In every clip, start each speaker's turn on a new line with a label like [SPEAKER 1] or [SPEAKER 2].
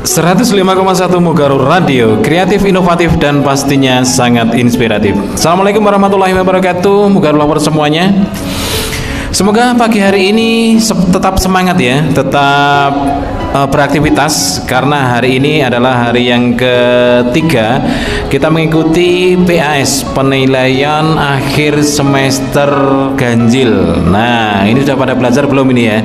[SPEAKER 1] 105,1 Mugarur Radio, kreatif, inovatif, dan pastinya sangat inspiratif. Assalamualaikum warahmatullahi wabarakatuh, Mugarur lover semuanya. Semoga pagi hari ini tetap semangat ya, tetap beraktivitas, karena hari ini adalah hari yang ketiga kita mengikuti PAS, penilaian akhir semester ganjil. Nah, ini sudah pada belajar belum ini ya?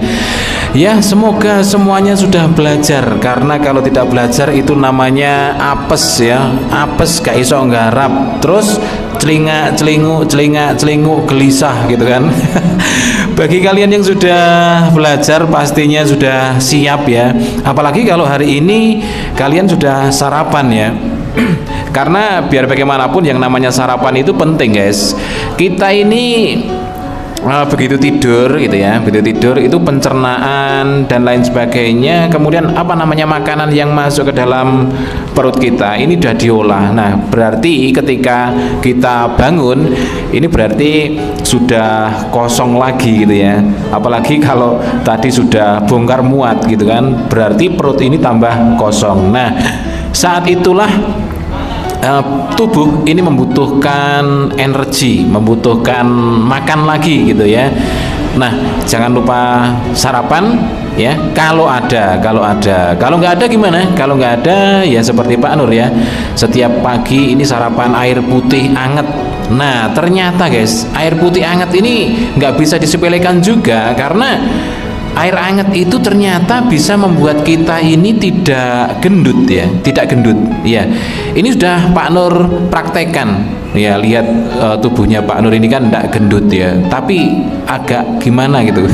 [SPEAKER 1] Ya, semoga semuanya sudah belajar, karena kalau tidak belajar itu namanya apes ya, apes gak iso nggarap, terus celingak-celinguk gelisah gitu kan. Bagi kalian yang sudah belajar pastinya sudah siap ya, apalagi kalau hari ini kalian sudah sarapan ya. Karena biar bagaimanapun yang namanya sarapan itu penting guys. Kita ini begitu tidur gitu ya, begitu tidur itu pencernaan dan lain sebagainya, kemudian apa namanya makanan yang masuk ke dalam perut kita ini sudah diolah. Nah, berarti ketika kita bangun ini berarti sudah kosong lagi gitu ya, apalagi kalau tadi sudah bongkar muat gitu kan, berarti perut ini tambah kosong. Nah, saat itulah tubuh ini membutuhkan energi, membutuhkan makan lagi gitu ya. Nah, jangan lupa sarapan ya, kalau nggak ada gimana? Kalau nggak ada ya seperti Pak Nur ya, setiap pagi ini sarapan air putih anget. Nah, ternyata guys, air putih anget ini nggak bisa disepelekan juga, karena air hangat itu ternyata bisa membuat kita ini tidak gendut ya, tidak gendut ya. Ini sudah Pak Nur praktekkan ya, lihat tubuhnya Pak Nur ini kan tidak gendut ya, tapi agak gimana gitu.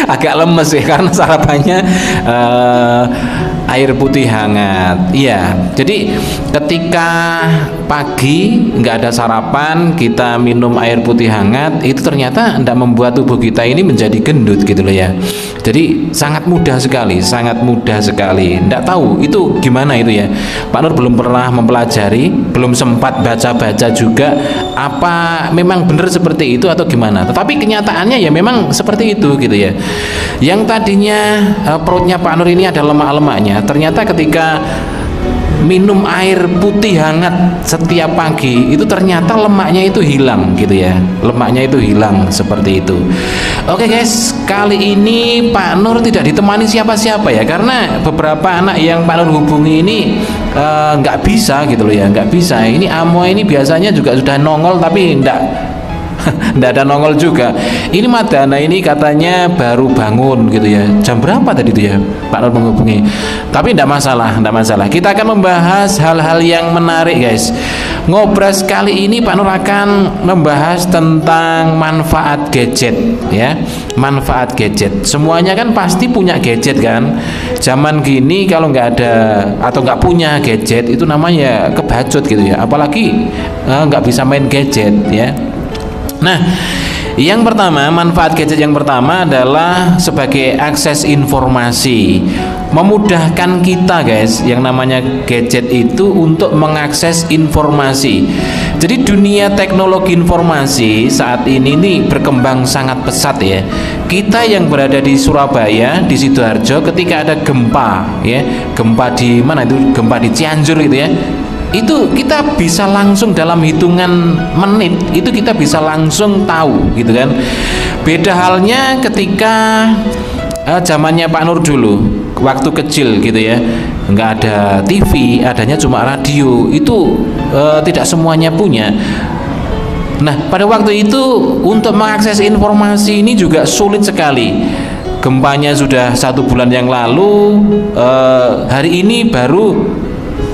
[SPEAKER 1] Agak lemes ya, karena sarapannya air putih hangat. Iya, jadi ketika pagi nggak ada sarapan, kita minum air putih hangat, itu ternyata tidak membuat tubuh kita ini menjadi gendut gitu loh ya. Jadi sangat mudah sekali, sangat mudah sekali. Nggak tahu itu gimana itu ya. Pak Nur belum pernah mempelajari, belum sempat baca-baca juga apa memang benar seperti itu atau gimana. Tetapi kenyataannya ya memang seperti itu gitu ya. Yang tadinya perutnya Pak Nur ini ada lemak-lemaknya, ternyata ketika minum air putih hangat setiap pagi itu ternyata lemaknya itu hilang gitu ya, lemaknya itu hilang seperti itu. Oke guys, kali ini Pak Nur tidak ditemani siapa-siapa ya, karena beberapa anak yang Pak Nur hubungi ini nggak bisa gitu loh ya, nggak bisa. Ini Amo ini biasanya juga sudah nongol tapi nggak ada nongol juga. Ini Madana ini katanya baru bangun gitu ya. Jam berapa tadi itu ya Pak Nur menghubungi? Tapi tidak masalah, tidak masalah. Kita akan membahas hal-hal yang menarik guys. Ngobras kali ini Pak Nur akan membahas tentang manfaat gadget ya. Manfaat gadget. Semuanya kan pasti punya gadget kan. Zaman gini kalau nggak ada atau nggak punya gadget itu namanya kebacut gitu ya. Apalagi nggak bisa main gadget ya. Nah, yang pertama, manfaat gadget yang pertama adalah sebagai akses informasi. Memudahkan kita guys, yang namanya gadget itu untuk mengakses informasi. Jadi dunia teknologi informasi saat ini nih berkembang sangat pesat ya. Kita yang berada di Surabaya, di Sidoarjo, ketika ada gempa ya, gempa di mana itu? Gempa di Cianjur gitu ya. Itu kita bisa langsung dalam hitungan menit itu kita bisa langsung tahu gitu kan. Beda halnya ketika zamannya Pak Nur dulu waktu kecil gitu ya, nggak ada TV, adanya cuma radio, itu tidak semuanya punya. Nah, pada waktu itu untuk mengakses informasi ini juga sulit sekali. Gempanya sudah 1 bulan yang lalu, hari ini baru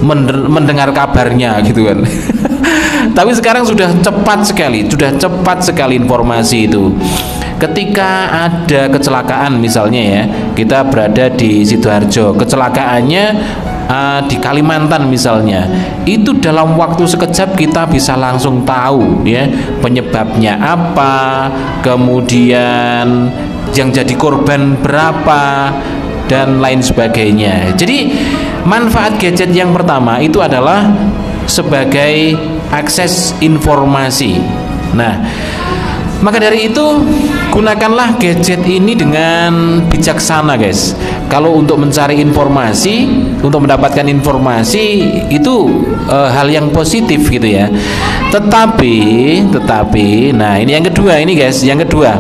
[SPEAKER 1] mendengar kabarnya gitu kan. Tapi sekarang sudah cepat sekali informasi itu. Ketika ada kecelakaan misalnya ya, kita berada di Sidoarjo, kecelakaannya di Kalimantan misalnya, itu dalam waktu sekejap kita bisa langsung tahu ya penyebabnya apa, kemudian yang jadi korban berapa, dan lain sebagainya. Jadi manfaat gadget yang pertama itu adalah sebagai akses informasi. Nah, Maka dari itu gunakanlah gadget ini dengan bijaksana guys. Kalau untuk mencari informasi, untuk mendapatkan informasi itu hal yang positif gitu ya. Tetapi, nah ini yang kedua ini guys, yang kedua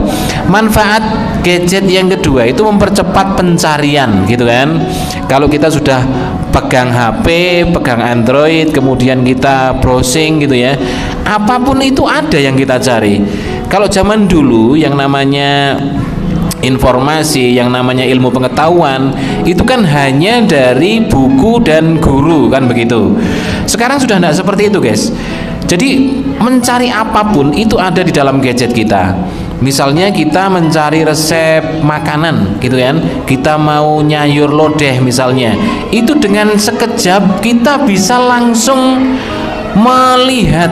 [SPEAKER 1] manfaat gadget yang kedua itu mempercepat pencarian gitu kan. Kalau kita sudah pegang HP, pegang Android, kemudian kita browsing gitu ya, apapun itu ada yang kita cari. Kalau zaman dulu yang namanya informasi, yang namanya ilmu pengetahuan itu kan hanya dari buku dan guru kan begitu. Sekarang sudah tidak seperti itu guys. Jadi mencari apapun itu ada di dalam gadget kita. Misalnya kita mencari resep makanan gitu kan, kita mau nyayur lodeh misalnya, itu dengan sekejap kita bisa langsung melihat,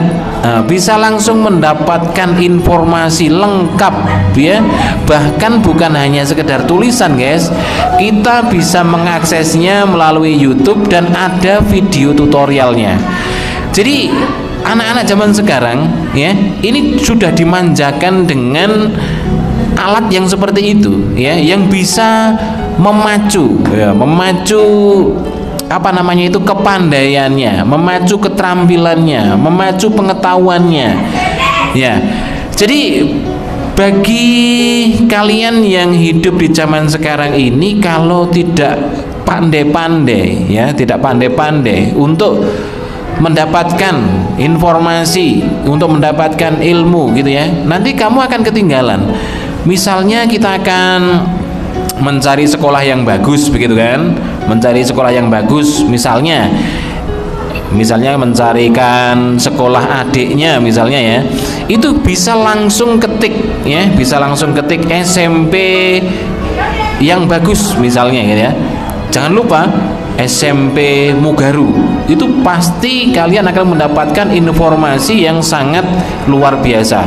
[SPEAKER 1] bisa langsung mendapatkan informasi lengkap ya. Bahkan bukan hanya sekedar tulisan guys, kita bisa mengaksesnya melalui YouTube dan ada video tutorialnya. Jadi anak-anak zaman sekarang ya, ini sudah dimanjakan dengan alat yang seperti itu ya, yang bisa memacu apa namanya itu kepandaiannya, memacu keterampilannya, memacu pengetahuannya ya. Jadi bagi kalian yang hidup di zaman sekarang ini, kalau tidak pandai-pandai ya, tidak pandai-pandai untuk mendapatkan informasi, untuk mendapatkan ilmu gitu ya, nanti kamu akan ketinggalan. Misalnya kita akan mencari sekolah yang bagus begitu kan, mencari sekolah yang bagus, misalnya mencarikan sekolah adiknya misalnya ya, itu bisa langsung ketik ya, bisa langsung ketik SMP yang bagus misalnya gitu ya. Jangan lupa SMP Mugaru, itu pasti kalian akan mendapatkan informasi yang sangat luar biasa.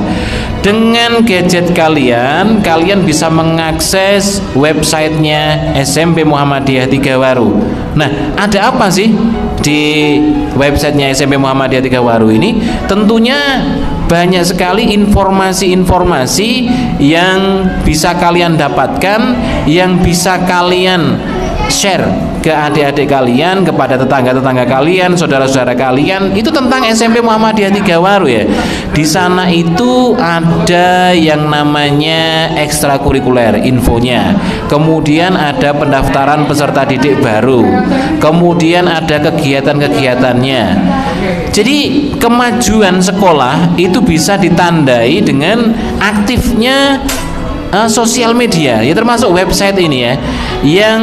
[SPEAKER 1] Dengan gadget kalian, kalian bisa mengakses websitenya SMP Muhammadiyah Tigawaru. Nah, ada apa sih di websitenya SMP Muhammadiyah Tigawaru ini? Tentunya banyak sekali informasi-informasi yang bisa kalian dapatkan, yang bisa kalian share ke adik-adik kalian, kepada tetangga-tetangga kalian, saudara-saudara kalian, itu tentang SMP Muhammadiyah Tigawaru ya. Di sana itu ada yang namanya ekstrakurikuler infonya, kemudian ada pendaftaran peserta didik baru, kemudian ada kegiatan-kegiatannya. Jadi kemajuan sekolah itu bisa ditandai dengan aktifnya sosial media ya, termasuk website ini ya, yang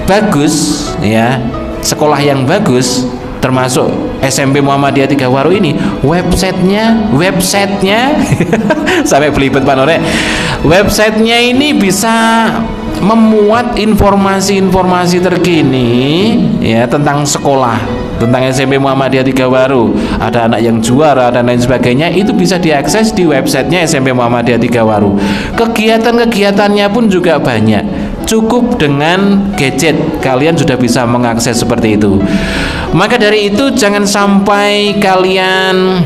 [SPEAKER 1] bagus ya, sekolah yang bagus termasuk SMP Muhammadiyah Tigawaru ini, websitenya sampai belibet Pak Nore, websitenya ini bisa memuat informasi-informasi terkini ya tentang sekolah, tentang SMP Muhammadiyah Tigawaru. Ada anak yang juara dan lain sebagainya, itu bisa diakses di websitenya SMP Muhammadiyah Tigawaru. Kegiatan-kegiatannya pun juga banyak. Cukup dengan gadget kalian sudah bisa mengakses seperti itu. Maka dari itu jangan sampai kalian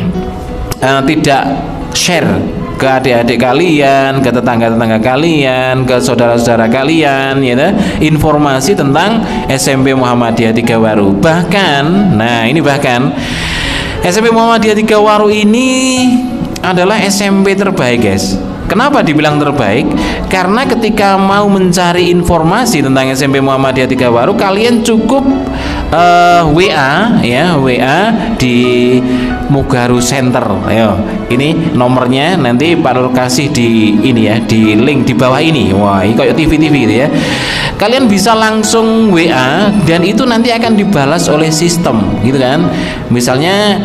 [SPEAKER 1] tidak share ke adik-adik kalian, ke tetangga-tetangga kalian, ke saudara-saudara kalian ya, informasi tentang SMP Muhammadiyah Tigawaru. Bahkan, nah ini bahkan SMP Muhammadiyah Tigawaru ini adalah SMP terbaik guys. Kenapa dibilang terbaik? Karena ketika mau mencari informasi tentang SMP Muhammadiyah Tigawaru, kalian cukup WA ya, WA di Mugaru Center. Ayo, ini nomornya nanti Pak Nur kasih di ini ya, di link di bawah ini. Wah, ini kayak TV-TV gitu ya. Kalian bisa langsung WA dan itu nanti akan dibalas oleh sistem gitu kan. Misalnya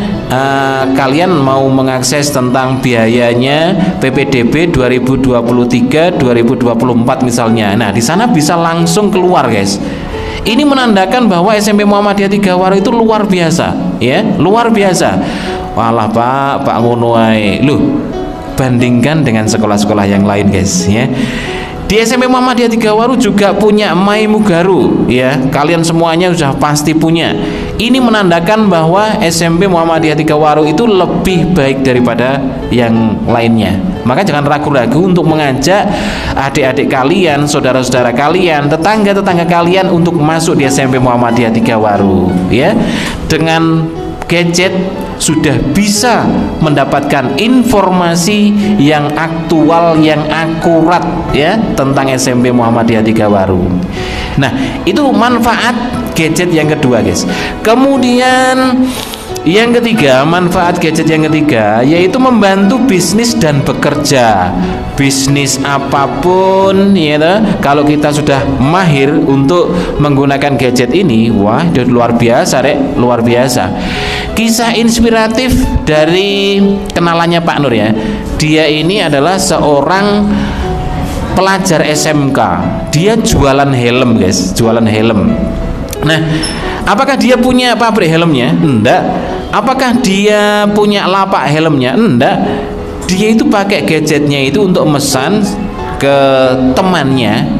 [SPEAKER 1] kalian mau mengakses tentang biayanya PPDB 2023-2024 misalnya. Nah, di sana bisa langsung keluar, guys. Ini menandakan bahwa SMP Muhammadiyah Tigawaru itu luar biasa, ya, luar biasa. Walah Pak ngono ae. Loh, bandingkan dengan sekolah-sekolah yang lain, guys, ya. Di SMP Muhammadiyah Tigawaru juga punya My Mugaru, ya. Kalian semuanya sudah pasti punya. Ini menandakan bahwa SMP Muhammadiyah Tiga Waru itu lebih baik daripada yang lainnya. Maka jangan ragu-ragu untuk mengajak adik-adik kalian, saudara-saudara kalian, tetangga-tetangga kalian untuk masuk di SMP Muhammadiyah Tiga Waru, ya. Dengan gadget sudah bisa mendapatkan informasi yang aktual, yang akurat, ya, tentang SMP Muhammadiyah Tiga Waru. Nah, itu manfaat gadget yang kedua, guys. Kemudian yang ketiga, manfaat gadget yang ketiga yaitu membantu bisnis dan bekerja. Bisnis apapun, ya, kalau kita sudah mahir untuk menggunakan gadget ini, wah, itu luar biasa, Rek, luar biasa. Kisah inspiratif dari kenalannya Pak Nur, ya. Dia ini adalah seorang pelajar SMK. Dia jualan helm, guys, jualan helm. Nah, apakah dia punya pabrik helmnya? Enggak. Apakah dia punya lapak helmnya? Enggak. Dia itu pakai gadgetnya itu untuk mesan ke temannya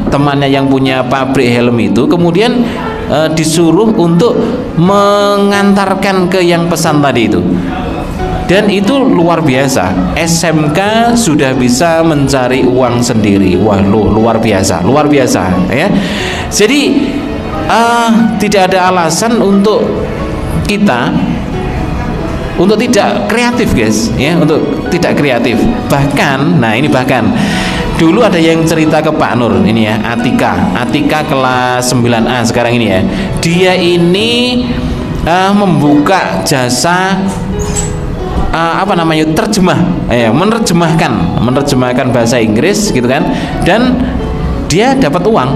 [SPEAKER 1] yang punya pabrik helm itu, kemudian disuruh untuk mengantarkan ke yang pesan tadi itu. Dan itu luar biasa. SMK sudah bisa mencari uang sendiri. Wah, luar biasa, ya. Jadi tidak ada alasan untuk kita untuk tidak kreatif, guys, ya, untuk tidak kreatif. Bahkan, nah ini bahkan dulu ada yang cerita ke Pak Nur ini, ya, Atika kelas 9A sekarang ini, ya. Dia ini membuka jasa menerjemahkan bahasa Inggris, gitu kan, dan dia dapat uang.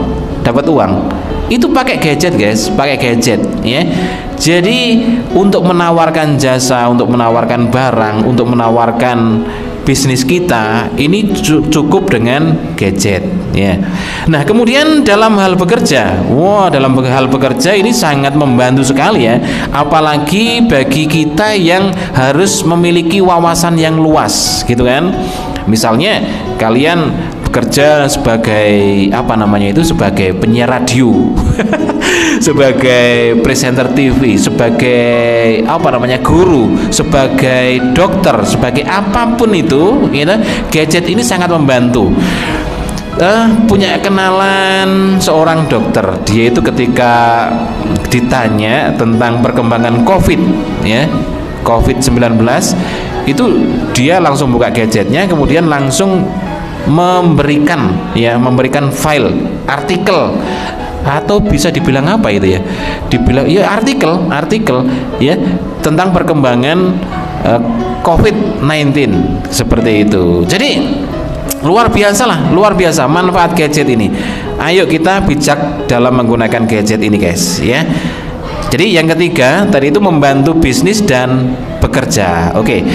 [SPEAKER 1] Itu pakai gadget, guys, ya. Jadi untuk menawarkan jasa, untuk menawarkan barang, untuk menawarkan bisnis kita ini cukup dengan gadget, ya. Nah, kemudian dalam hal bekerja, dalam hal bekerja ini sangat membantu sekali, ya. Apalagi bagi kita yang harus memiliki wawasan yang luas, gitu kan. Misalnya kalian bekerja sebagai sebagai penyiar radio sebagai presenter TV, sebagai guru, sebagai dokter, sebagai apapun itu, gitu, gadget ini sangat membantu. Punya kenalan seorang dokter, dia itu ketika ditanya tentang perkembangan COVID, ya, COVID-19, itu dia langsung buka gadgetnya, kemudian langsung memberikan file artikel, atau bisa dibilang apa itu, ya, dibilang ya artikel ya tentang perkembangan COVID-19 seperti itu. Jadi luar biasa manfaat gadget ini. Ayo kita bijak dalam menggunakan gadget ini, guys, ya. Jadi yang ketiga tadi itu membantu bisnis dan bekerja. Oke.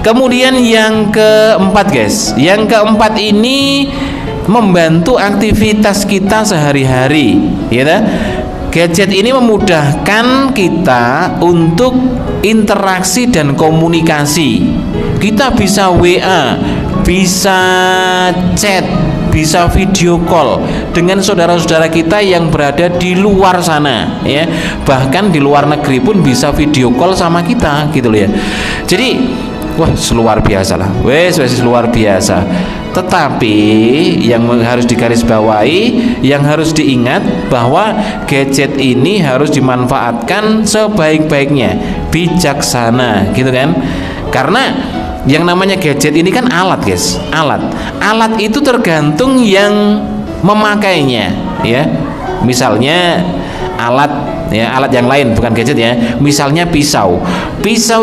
[SPEAKER 1] Kemudian yang keempat, guys. Yang keempat ini membantu aktivitas kita sehari-hari, ya. Gadget ini memudahkan kita untuk interaksi dan komunikasi. Kita bisa WA, bisa chat, bisa video call dengan saudara-saudara kita yang berada di luar sana, ya. Bahkan di luar negeri pun bisa video call sama kita, gitu loh, ya. Jadi wah, luar biasa lah, luar biasa. Tetapi yang harus digarisbawahi, yang harus diingat bahwa gadget ini harus dimanfaatkan sebaik-baiknya, bijaksana, gitu kan. Karena yang namanya gadget ini kan alat, guys, alat itu tergantung yang memakainya, ya. Misalnya alat yang lain, bukan gadget, ya. Misalnya pisau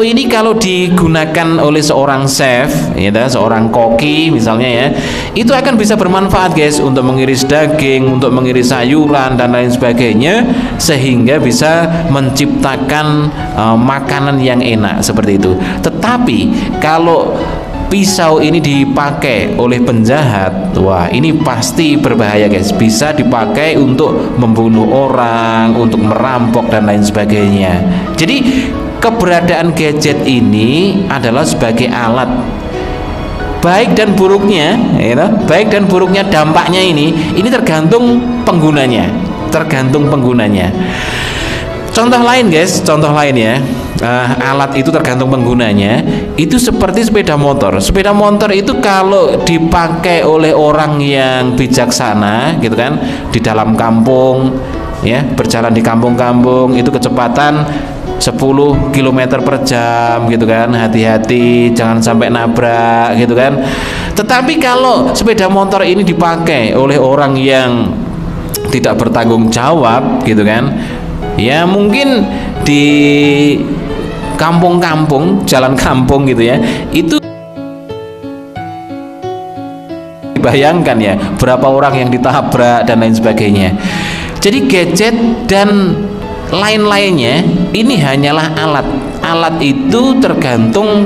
[SPEAKER 1] ini kalau digunakan oleh seorang chef, ya, seorang koki misalnya, ya, itu akan bisa bermanfaat, guys, untuk mengiris daging, untuk mengiris sayuran dan lain sebagainya, sehingga bisa menciptakan makanan yang enak seperti itu. Tetapi kalau pisau ini dipakai oleh penjahat, wah, ini pasti berbahaya, guys. Bisa dipakai untuk membunuh orang, untuk merampok dan lain sebagainya. Jadi keberadaan gadget ini adalah sebagai alat. Baik dan buruknya, ya, dampaknya ini tergantung penggunanya, Contoh lain guys, contoh lain ya. Alat itu tergantung penggunanya. Itu seperti sepeda motor. Sepeda motor itu kalau dipakai oleh orang yang bijaksana, gitu kan, di dalam kampung, ya, berjalan di kampung-kampung, itu kecepatan 10 km per jam, gitu kan. Hati-hati, jangan sampai nabrak, gitu kan. Tetapi kalau sepeda motor ini dipakai oleh orang yang tidak bertanggung jawab, gitu kan, ya mungkin di kampung-kampung, jalan kampung gitu ya, itu bayangkan ya berapa orang yang ditabrak dan lain sebagainya. Jadi gadget dan lain-lainnya ini hanyalah alat. Alat itu tergantung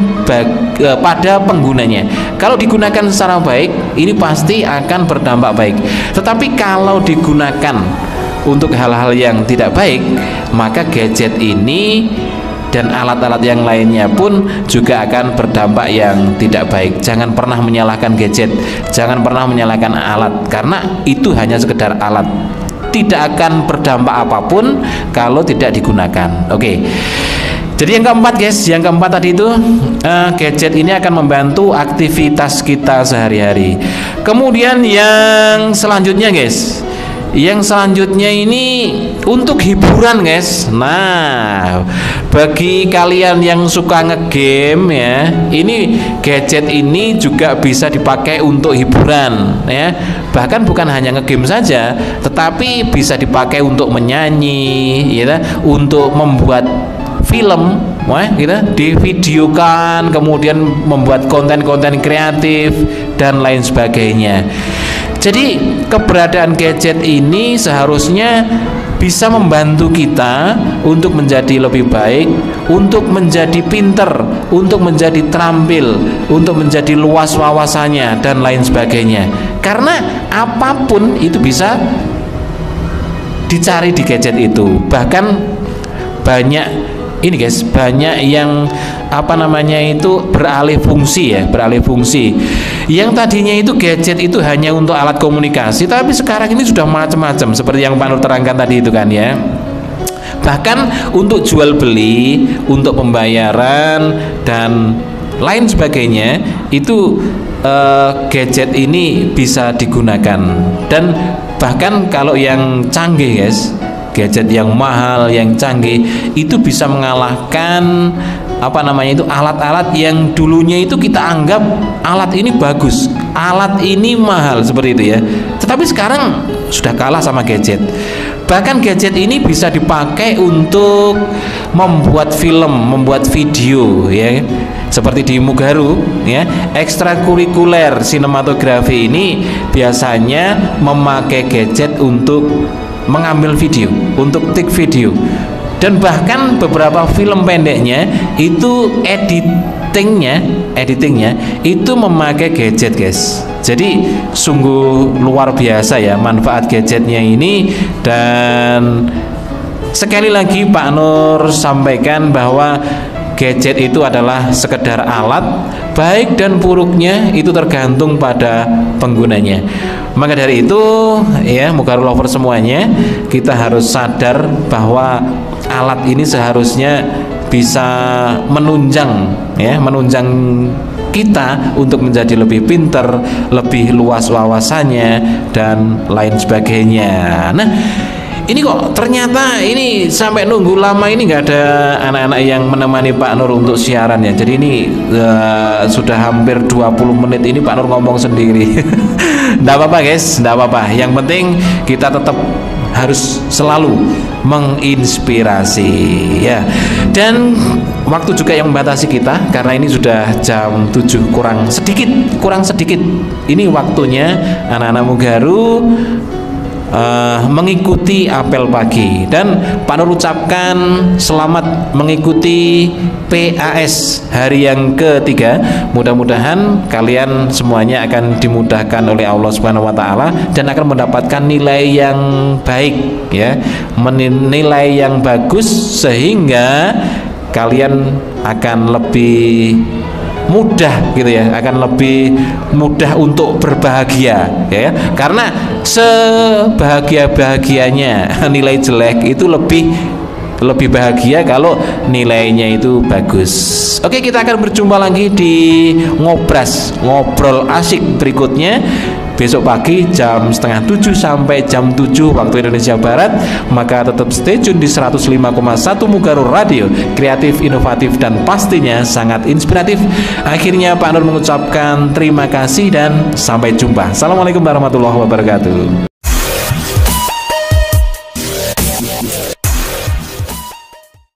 [SPEAKER 1] pada penggunanya. Kalau digunakan secara baik, ini pasti akan berdampak baik. Tetapi kalau digunakan untuk hal-hal yang tidak baik, maka gadget ini dan alat-alat yang lainnya pun juga akan berdampak yang tidak baik. Jangan pernah menyalahkan gadget, jangan pernah menyalahkan alat, karena itu hanya sekedar alat. Tidak akan berdampak apapun kalau tidak digunakan. Oke. Jadi yang keempat guys, yang keempat tadi itu gadget ini akan membantu aktivitas kita sehari-hari. Kemudian yang selanjutnya guys, yang selanjutnya ini untuk hiburan guys. Nah, bagi kalian yang suka ngegame ya, ini gadget ini juga bisa dipakai untuk hiburan ya. Bahkan bukan hanya ngegame saja, tetapi bisa dipakai untuk menyanyi ya, untuk membuat film, gitu, divideokan, kemudian membuat konten-konten kreatif dan lain sebagainya. Jadi keberadaan gadget ini seharusnya bisa membantu kita untuk menjadi lebih baik, untuk menjadi pinter, untuk menjadi terampil, untuk menjadi luas wawasannya dan lain sebagainya. Karena apapun itu bisa dicari di gadget itu. Bahkan banyak ini guys, banyak yang beralih fungsi ya, beralih fungsi. Yang tadinya itu gadget itu hanya untuk alat komunikasi, tapi sekarang ini sudah macam-macam seperti yang Pak Nur terangkan tadi itu kan ya. Bahkan untuk jual beli, untuk pembayaran dan lain sebagainya itu gadget ini bisa digunakan. Dan bahkan kalau yang canggih guys, gadget yang mahal, yang canggih itu bisa mengalahkan alat-alat yang dulunya itu kita anggap alat ini bagus, alat ini mahal seperti itu ya. Tetapi sekarang sudah kalah sama gadget. Bahkan gadget ini bisa dipakai untuk membuat film, membuat video ya. Seperti di Mugaru ya, ekstrakurikuler sinematografi ini biasanya memakai gadget untuk mengambil video, untuk take video. Dan bahkan beberapa film pendeknya itu editingnya itu memakai gadget guys. Jadi sungguh luar biasa ya manfaat gadgetnya ini. Dan sekali lagi Pak Nur sampaikan bahwa gadget itu adalah sekedar alat, baik dan buruknya itu tergantung pada penggunanya. Maka dari itu ya, Mugaru lover semuanya, kita harus sadar bahwa alat ini seharusnya bisa menunjang ya, menunjang kita untuk menjadi lebih pinter, lebih luas wawasannya dan lain sebagainya. Nah, ini kok ternyata ini sampai nunggu lama ini nggak ada anak-anak yang menemani Pak Nur untuk siaran ya. Jadi ini sudah hampir 20 menit ini Pak Nur ngomong sendiri. Nggak apa-apa guys, nggak apa-apa. Yang penting kita tetap harus selalu menginspirasi ya. Dan waktu juga yang membatasi kita, karena ini sudah jam 7 kurang sedikit. Ini waktunya anak-anak Mugaru mengikuti apel pagi. Dan Pak Nur ucapkan selamat mengikuti PAS hari yang ketiga. Mudah-mudahan kalian semuanya akan dimudahkan oleh Allah Subhanahu wa taala dan akan mendapatkan nilai yang baik ya, nilai yang bagus, sehingga kalian akan lebih mudah gitu ya, akan lebih mudah untuk berbahagia ya, karena sebahagia-bahagianya nilai jelek itu lebih lebih bahagia kalau nilainya itu bagus. Oke, kita akan berjumpa lagi di ngobrol asik berikutnya besok pagi jam setengah 7 sampai jam 7 waktu Indonesia Barat. Maka tetap stay tune di 105,1 Mugaru Radio, kreatif, inovatif, dan pastinya sangat inspiratif. Akhirnya Pak Nur mengucapkan terima kasih dan sampai jumpa. Assalamualaikum warahmatullahi wabarakatuh.